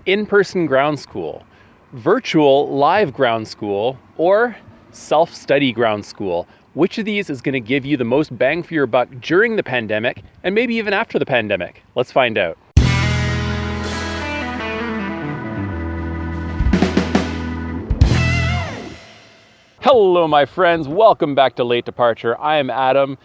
in-person ground school, virtual live ground school, or self-study ground school? Which of these is going to give you the most bang for your buck during the pandemic and maybe even after the pandemic? Let's find out. Hello, my friends. Welcome back to Late Departure. I am Adam,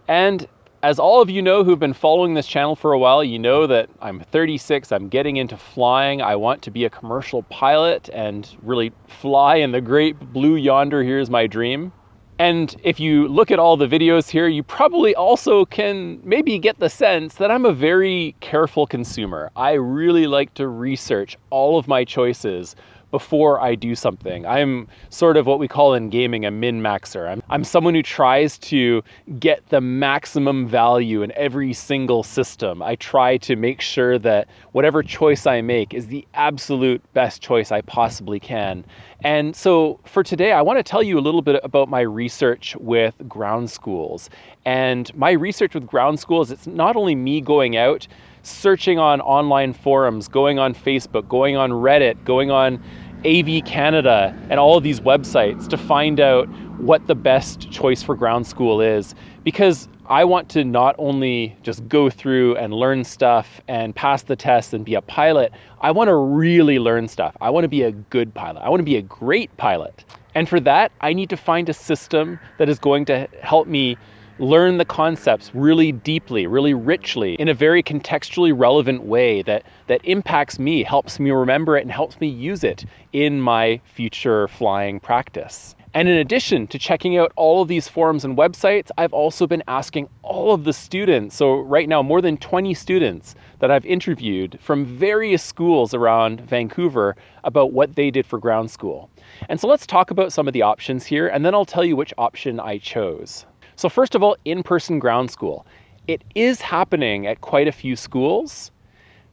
and as all of you know who've been following this channel for a while, you know that I'm 36, I'm getting into flying. I want to be a commercial pilot and really fly in the great blue yonder. Here's my dream. And if you look at all the videos here, you probably also can maybe get the sense that I'm a very careful consumer. I really like to research all of my choices before I do something. I'm sort of what we call in gaming a min-maxer. I'm someone who tries to get the maximum value in every single system. I try to make sure that whatever choice I make is the absolute best choice I possibly can. And so for today, I want to tell you a little bit about my research with ground schools. And my research with ground schools, it's not only me going out, searching on online forums, going on Facebook, going on Reddit, going on AV Canada and all of these websites to find out what the best choice for ground school is, because I want to not only just go through and learn stuff and pass the test and be a pilot, I want to really learn stuff. I want to be a good pilot. I want to be a great pilot. And for that, I need to find a system that is going to help me learn the concepts really deeply, really richly, in a very contextually relevant way that impacts me, helps me remember it, and helps me use it in my future flying practice. And in addition to checking out all of these forums and websites, I've also been asking all of the students, so right now more than 20 students that I've interviewed from various schools around Vancouver about what they did for ground school. And so let's talk about some of the options here, and then I'll tell you which option I chose. So first of all, in-person ground school. It is happening at quite a few schools,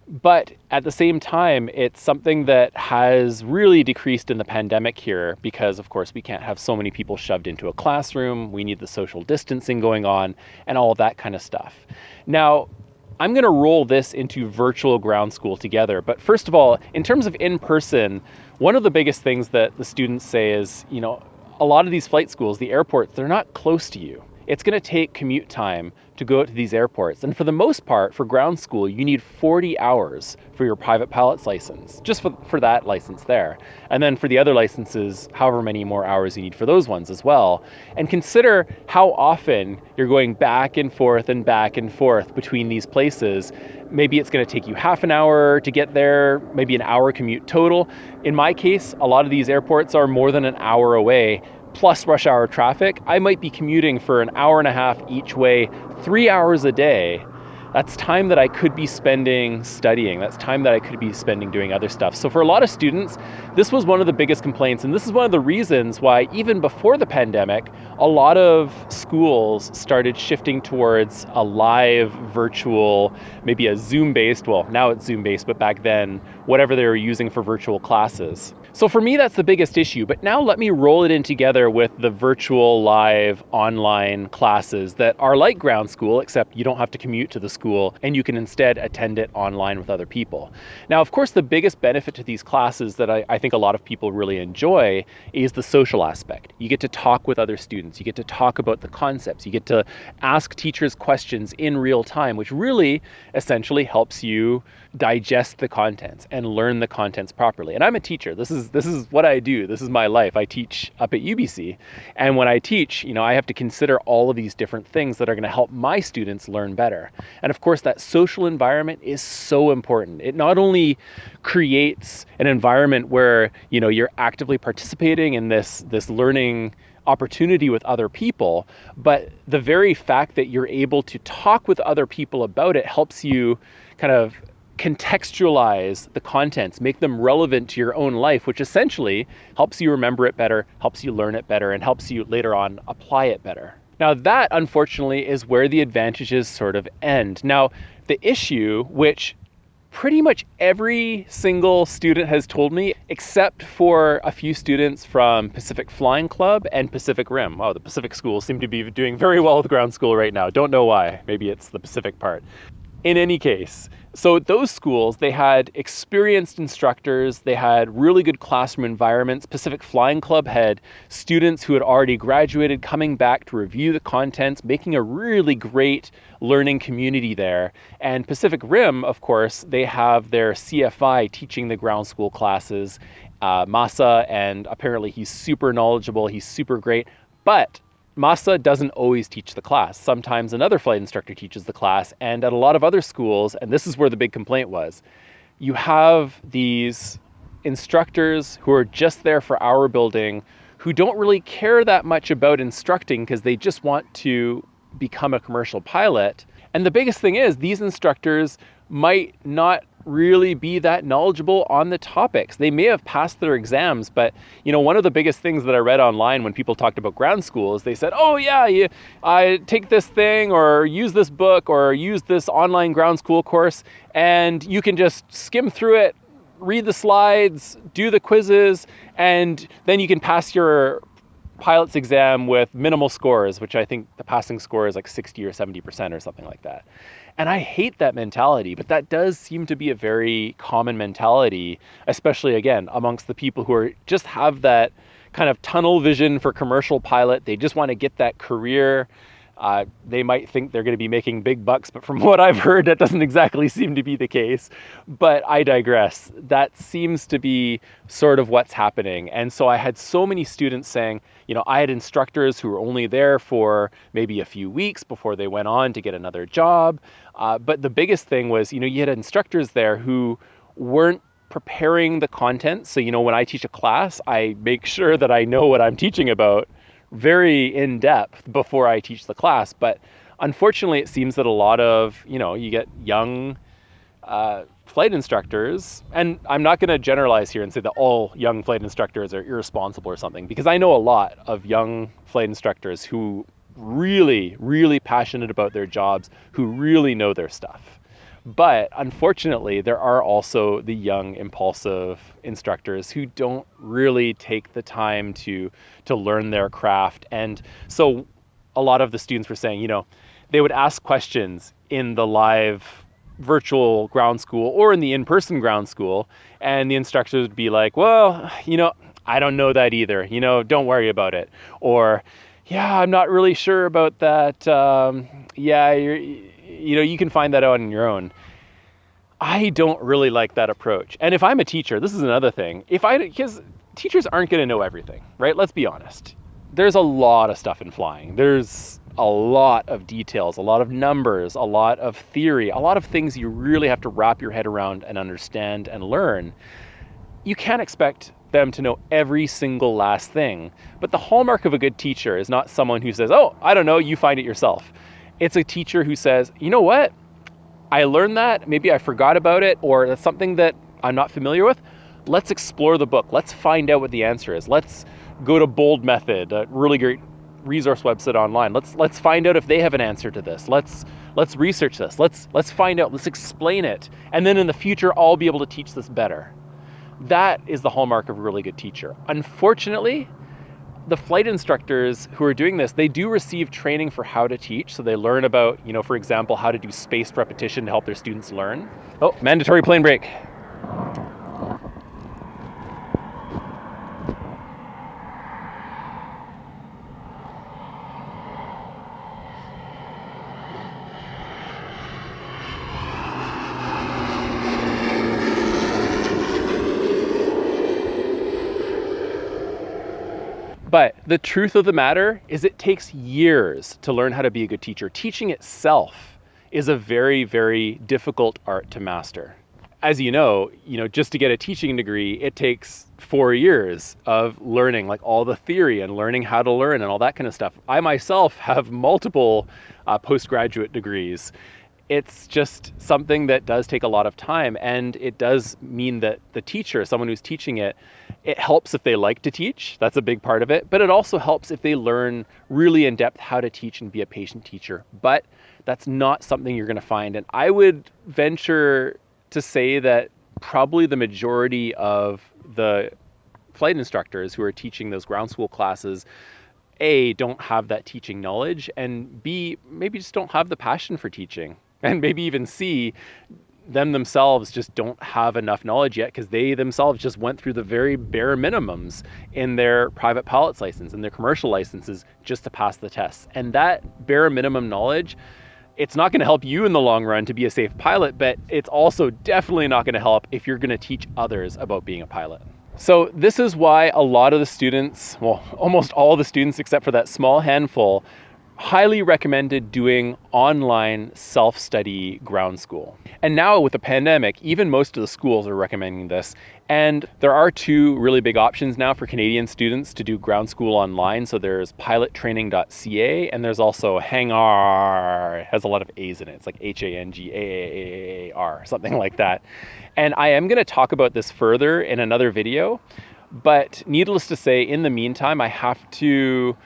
but at the same time, it's something that has really decreased in the pandemic here because, of course, we can't have so many people shoved into a classroom. We need the social distancing going on and all of that kind of stuff. Now, I'm going to roll this into virtual ground school together. But first of all, in terms of in-person, one of the biggest things that the students say is, a lot of these flight schools, the airports, they're not close to you. It's going to take commute time to go out to these airports. And for the most part, for ground school, you need 40 hours for your private pilot's license, just for that license there. And then for the other licenses, however many more hours you need for those ones as well. And consider how often you're going back and forth between these places. Maybe it's going to take you half an hour to get there, maybe an hour commute total. In my case, a lot of these airports are more than an hour away, plus rush hour traffic. I might be commuting for an hour and a half each way, 3 hours a day. That's time that I could be spending studying. That's time that I could be spending doing other stuff. So for a lot of students, this was one of the biggest complaints. And this is one of the reasons why even before the pandemic, a lot of schools started shifting towards a live virtual, maybe a Zoom-based, well, now it's Zoom-based, but back then, whatever they were using for virtual classes. So for me, that's the biggest issue. But now let me roll it in together with the virtual live online classes that are like ground school, except you don't have to commute to the school and you can instead attend it online with other people. Now, of course, the biggest benefit to these classes that I think a lot of people really enjoy is the social aspect. You get to talk with other students. You get to talk about the concepts. You get to ask teachers questions in real time, which really essentially helps you digest the contents and learn the contents properly. And I'm a teacher. This is what I do. This is my life. I teach up at UBC. And when I teach, I have to consider all of these different things that are going to help my students learn better. And of course, that social environment is so important. It not only creates an environment where, you're actively participating in this learning opportunity with other people, but the very fact that you're able to talk with other people about it helps you kind of contextualize the contents, make them relevant to your own life, which essentially helps you remember it better, helps you learn it better, and helps you later on apply it better. Now that, unfortunately, is where the advantages sort of end. Now, the issue, which pretty much every single student has told me, except for a few students from Pacific Flying Club and Pacific Rim. Oh, the Pacific schools seem to be doing very well with ground school right now. Don't know why. Maybe it's the Pacific part. In any case, so those schools, they had experienced instructors, they had really good classroom environments. Pacific Flying Club had students who had already graduated coming back to review the contents, making a really great learning community there. And Pacific Rim, of course, they have their CFI teaching the ground school classes, Masa, and apparently he's super knowledgeable, he's super great. But Masa doesn't always teach the class. Sometimes another flight instructor teaches the class. And at a lot of other schools, and this is where the big complaint was, you have these instructors who are just there for hour building, who don't really care that much about instructing because they just want to become a commercial pilot. And the biggest thing is these instructors might not really be that knowledgeable on the topics. They may have passed their exams, but one of the biggest things that I read online when people talked about ground school is they said, oh yeah, I take this thing or use this book or use this online ground school course and you can just skim through it, read the slides, do the quizzes, and then you can pass your pilot's exam with minimal scores, which I think the passing score is like 60 or 70% or something like that. And I hate that mentality, but that does seem to be a very common mentality, especially again, amongst the people who are just have that kind of tunnel vision for commercial pilot. They just want to get that career. They might think they're going to be making big bucks, but from what I've heard, that doesn't exactly seem to be the case. But I digress. That seems to be sort of what's happening. And so I had so many students saying, I had instructors who were only there for maybe a few weeks before they went on to get another job. But the biggest thing was, you had instructors there who weren't preparing the content. So, when I teach a class, I make sure that I know what I'm teaching about very in depth before I teach the class. But unfortunately, it seems that a lot of, you get young flight instructors, and I'm not going to generalize here and say that all young flight instructors are irresponsible or something, because I know a lot of young flight instructors who really, really passionate about their jobs, who really know their stuff. But unfortunately, there are also the young, impulsive instructors who don't really take the time to learn their craft. And so a lot of the students were saying, they would ask questions in the live virtual ground school or in the in-person ground school, and the instructors would be like, well, I don't know that either. Don't worry about it. Or, yeah, I'm not really sure about that. You can find that out on your own. I don't really like that approach. And if I'm a teacher, this is another thing. Because teachers aren't going to know everything, right? Let's be honest. There's a lot of stuff in flying. There's a lot of details, a lot of numbers, a lot of theory, a lot of things you really have to wrap your head around and understand and learn. You can't expect them to know every single last thing. But the hallmark of a good teacher is not someone who says, oh, I don't know, you find it yourself. It's a teacher who says, you know what? I learned that, maybe I forgot about it, or that's something that I'm not familiar with. Let's explore the book. Let's find out what the answer is. Let's go to Bold Method, a really great resource website online. Let's find out if they have an answer to this. Let's research this. Let's find out. Let's explain it. And then in the future, I'll be able to teach this better. That is the hallmark of a really good teacher. Unfortunately, the flight instructors who are doing this, they do receive training for how to teach. So they learn about, for example, how to do spaced repetition to help their students learn. Oh, mandatory plane break. But the truth of the matter is it takes years to learn how to be a good teacher. Teaching itself is a very, very difficult art to master. As you know, just to get a teaching degree, it takes 4 years of learning like all the theory and learning how to learn and all that kind of stuff. I myself have multiple postgraduate degrees. It's just something that does take a lot of time, and it does mean that the teacher, someone who's teaching it, it helps if they like to teach. That's a big part of it. But it also helps if they learn really in depth how to teach and be a patient teacher. But that's not something you're going to find. And I would venture to say that probably the majority of the flight instructors who are teaching those ground school classes, A, don't have that teaching knowledge, and B, maybe just don't have the passion for teaching. and maybe even C, themselves just don't have enough knowledge yet because they themselves just went through the very bare minimums in their private pilot's license and their commercial licenses just to pass the tests. And that bare minimum knowledge, it's not going to help you in the long run to be a safe pilot, but it's also definitely not going to help if you're going to teach others about being a pilot. So this is why a lot of the students, well, almost all the students except for that small handful, highly recommended doing online self-study ground school. And now with the pandemic, even most of the schools are recommending this. And there are two really big options now for Canadian students to do ground school online. So there's pilottraining.ca and there's also Hangar. It has a lot of A's in it. It's like HANGAAAR, something like that. And I am going to talk about this further in another video. But needless to say, in the meantime, I have to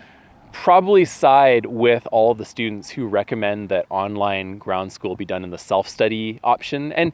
probably side with all of the students who recommend that online ground school be done in the self-study option. And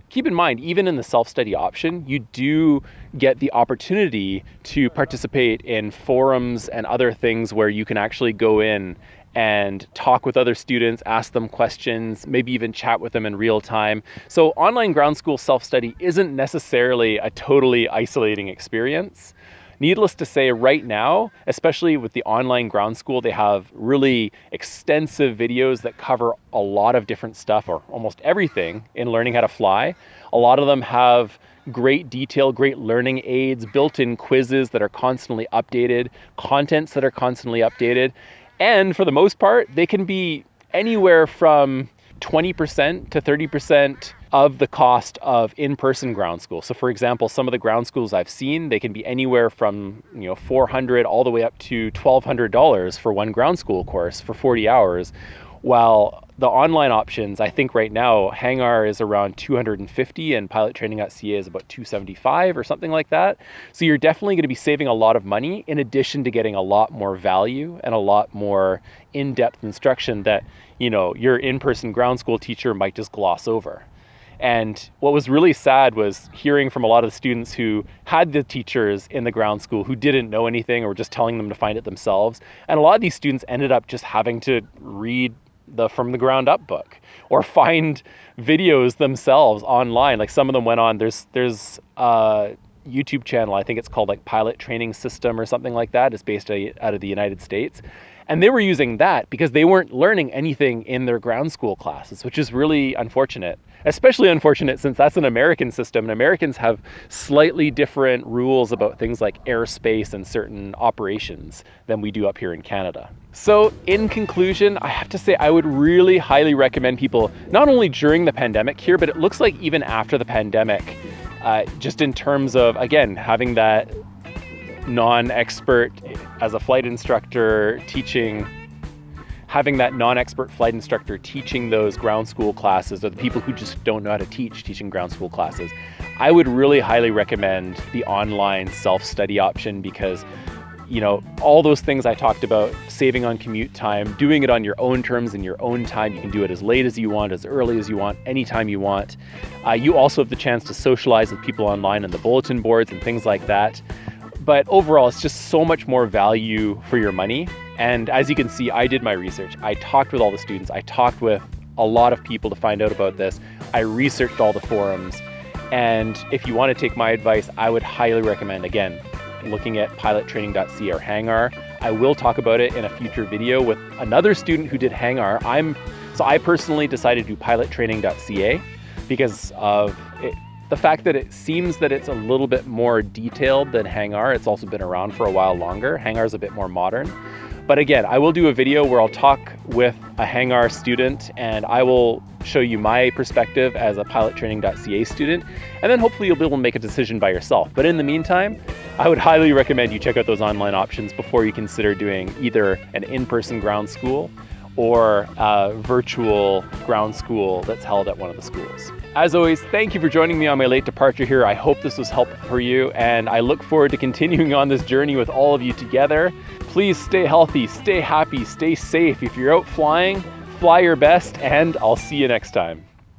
keep in mind, even in the self-study option, you do get the opportunity to participate in forums and other things where you can actually go in and talk with other students, ask them questions, maybe even chat with them in real time. So online ground school self-study isn't necessarily a totally isolating experience. Needless to say, right now, especially with the online ground school, they have really extensive videos that cover a lot of different stuff, or almost everything in learning how to fly. A lot of them have great detail, great learning aids, built-in quizzes that are constantly updated, contents that are constantly updated. And for the most part, they can be anywhere from 20% to 30% of the cost of in-person ground school. So for example, some of the ground schools I've seen, they can be anywhere from $400 all the way up to $1,200 for one ground school course for 40 hours. While the online options, I think right now, Hangar is around $250 and pilottraining.ca is about $275 or something like that. So you're definitely going to be saving a lot of money in addition to getting a lot more value and a lot more in-depth instruction that, your in-person ground school teacher might just gloss over. And what was really sad was hearing from a lot of the students who had the teachers in the ground school who didn't know anything or were just telling them to find it themselves. And a lot of these students ended up just having to read the From the Ground Up book or find videos themselves online. Like some of them went on, there's a YouTube channel, I think it's called like Pilot Training System or something like that. It's based out of the United States. And they were using that because they weren't learning anything in their ground school classes, which is really unfortunate, especially unfortunate since that's an American system and Americans have slightly different rules about things like airspace and certain operations than we do up here in Canada. So in conclusion, I have to say I would really highly recommend people, not only during the pandemic here, but it looks like even after the pandemic, just in terms of, again, having that non-expert as a flight instructor having that non-expert flight instructor teaching those ground school classes, or the people who just don't know how to teaching ground school classes. I would really highly recommend the online self-study option because all those things I talked about, saving on commute time, doing it on your own terms in your own time. You can do it as late as you want, as early as you want, anytime you want. You also have the chance to socialize with people online on the bulletin boards and things like that. But overall, it's just so much more value for your money. And as you can see, I did my research. I talked with all the students. I talked with a lot of people to find out about this. I researched all the forums. And if you want to take my advice, I would highly recommend, again, looking at pilottraining.ca or Hangar. I will talk about it in a future video with another student who did Hangar. So I personally decided to do pilottraining.ca because of the fact that it seems that it's a little bit more detailed than Hangar. It's also been around for a while longer. Hangar is a bit more modern. But again, I will do a video where I'll talk with a Hangar student and I will show you my perspective as a pilottraining.ca student. And then hopefully you'll be able to make a decision by yourself. But in the meantime, I would highly recommend you check out those online options before you consider doing either an in-person ground school or a virtual ground school that's held at one of the schools. As always, thank you for joining me on my late departure here. I hope this was helpful for you, and I look forward to continuing on this journey with all of you together. Please stay healthy, stay happy, stay safe. If you're out flying, fly your best, and I'll see you next time.